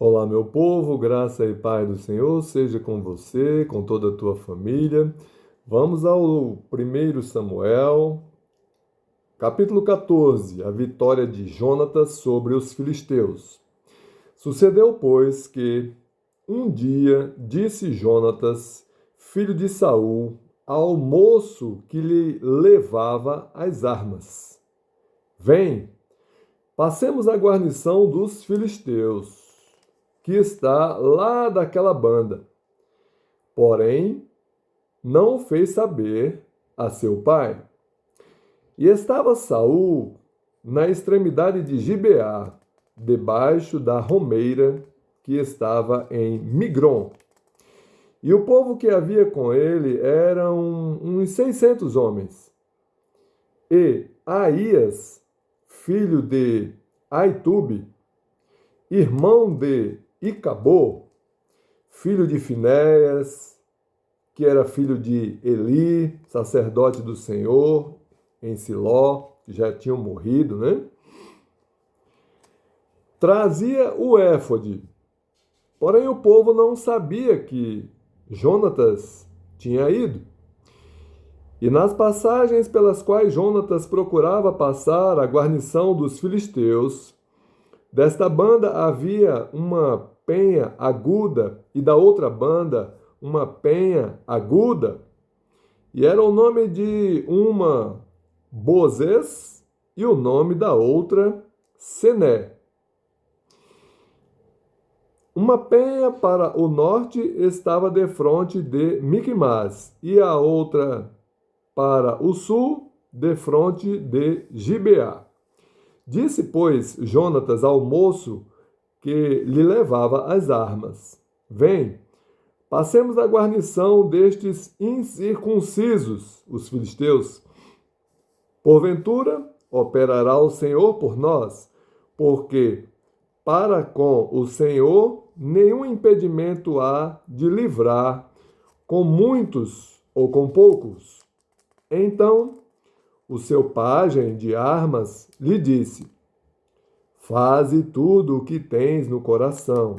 Olá, meu povo, graça e paz do Senhor seja com você, com toda a tua família. Vamos ao 1 Samuel, capítulo 14, a vitória de Jonatas sobre os filisteus. Sucedeu, pois, que um dia disse Jonatas, filho de Saul, ao moço que lhe levava as armas: Vem, passemos a guarnição dos filisteus, que está lá daquela banda. Porém, não fez saber a seu pai. E estava Saul na extremidade de Gibeá, debaixo da romeira que estava em Migron. E o povo que havia com ele eram uns 600 homens. E Aías, filho de Aitube, irmão de Icabô, filho de Finéias, que era filho de Eli, sacerdote do Senhor, em Siló, que já tinham morrido, né? Trazia o éfode. Porém, o povo não sabia que Jonatas tinha ido. E nas passagens pelas quais Jonatas procurava passar a guarnição dos filisteus, desta banda havia uma penha aguda e da outra banda uma penha aguda, e era o nome de uma Bozez e o nome da outra Sené. Uma penha para o norte estava defronte de Micmas, e a outra para o sul, defronte de Gibeá. Disse, pois, Jonatas ao moço que lhe levava as armas: Vem, passemos a guarnição destes incircuncisos, os filisteus. Porventura, operará o Senhor por nós, porque para com o Senhor nenhum impedimento há de livrar com muitos ou com poucos. Então, o seu pajem de armas lhe disse: Faze tudo o que tens no coração.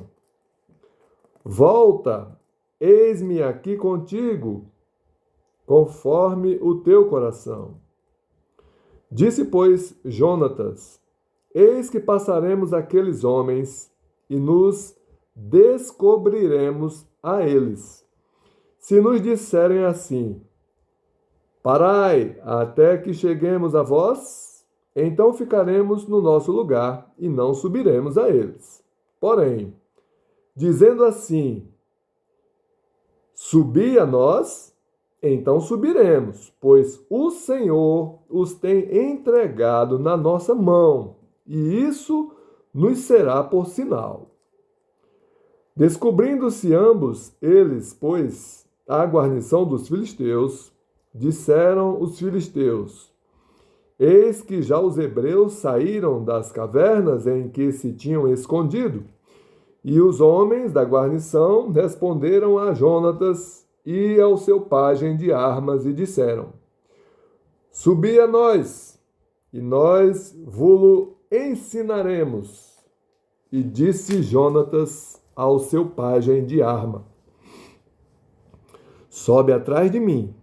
Volta, eis-me aqui contigo, conforme o teu coração. Disse, pois, Jonatas: Eis que passaremos aqueles homens e nos descobriremos a eles. Se nos disserem assim: Parai, até que cheguemos a vós, então ficaremos no nosso lugar e não subiremos a eles. Porém, dizendo assim: Subi a nós, então subiremos, pois o Senhor os tem entregado na nossa mão, e isso nos será por sinal. Descobrindo-se ambos eles, pois, a guarnição dos filisteus, disseram os filisteus: Eis que já os hebreus saíram das cavernas em que se tinham escondido. E os homens da guarnição responderam a Jonatas e ao seu pajem de armas e disseram: Subi a nós, e nós vô-lo ensinaremos. E disse Jonatas ao seu pajem de arma: Sobe atrás de mim,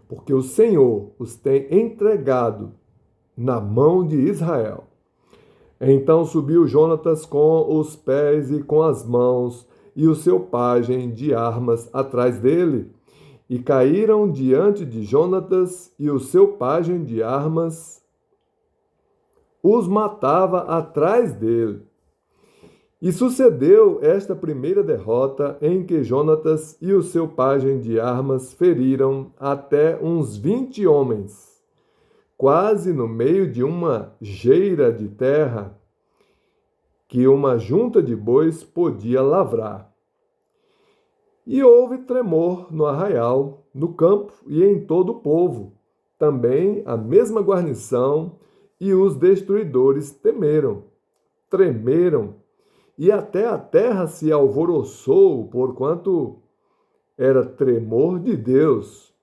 porque o Senhor os tem entregado na mão de Israel. Então subiu Jonatas com os pés e com as mãos, e o seu pajem de armas atrás dele, e caíram diante de Jonatas, e o seu pajem de armas os matava atrás dele. E sucedeu esta primeira derrota, em que Jonatas e o seu pajem de armas feriram até uns 20 homens, quase no meio de uma geira de terra que uma junta de bois podia lavrar. E houve tremor no arraial, no campo e em todo o povo. Também a mesma guarnição e os destruidores tremeram, e até a terra se alvoroçou, porquanto era tremor de Deus.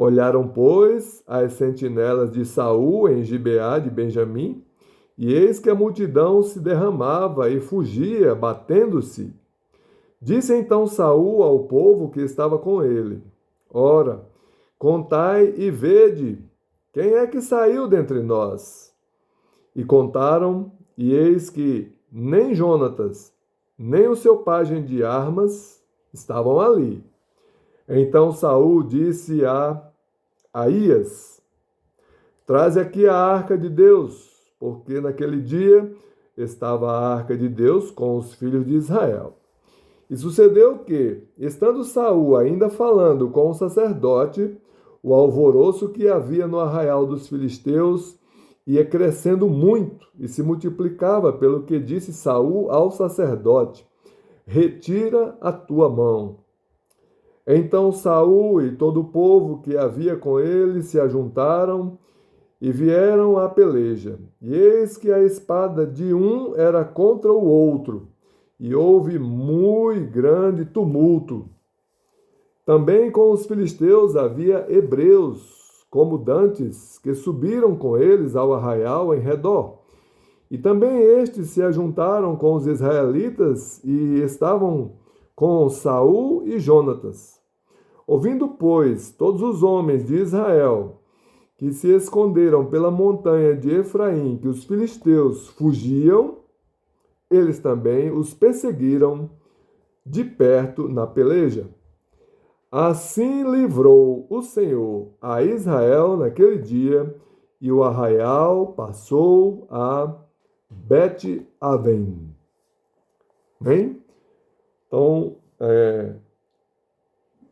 Olharam, pois, as sentinelas de Saul em Gibeá de Benjamim, E eis que a multidão se derramava e fugia, batendo-se. Disse então Saul ao povo que estava com ele: Ora, contai e vede, quem é que saiu dentre nós? E contaram, e eis que nem Jonatas, nem o seu pajem de armas estavam ali. Então Saul disse a Aías: Traze aqui a arca de Deus, porque naquele dia estava a arca de Deus com os filhos de Israel. E sucedeu que, estando Saul ainda falando com o sacerdote, o alvoroço que havia no arraial dos filisteus ia crescendo muito e se multiplicava, pelo que disse Saul ao sacerdote: Retira a tua mão. Então Saul e todo o povo que havia com ele se ajuntaram e vieram à peleja. E eis que a espada de um era contra o outro, e houve muito grande tumulto. Também com os filisteus havia hebreus, como dantes, que subiram com eles ao arraial em redor. E também estes se ajuntaram com os israelitas e estavam com Saul e Jonatas. Ouvindo, pois, todos os homens de Israel que se esconderam pela montanha de Efraim, que os filisteus fugiam, eles também os perseguiram de perto na peleja. Assim livrou o Senhor a Israel naquele dia, e o arraial passou a Bet-Aven. Bem? Então,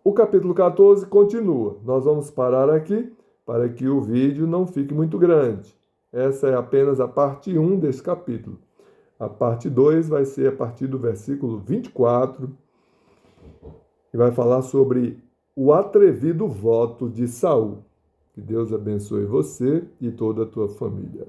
o capítulo 14 continua. Nós vamos parar aqui para que o vídeo não fique muito grande. Essa é apenas a parte 1 desse capítulo. A parte 2 vai ser a partir do versículo 24, e vai falar sobre o atrevido voto de Saul. Que Deus abençoe você e toda a tua família.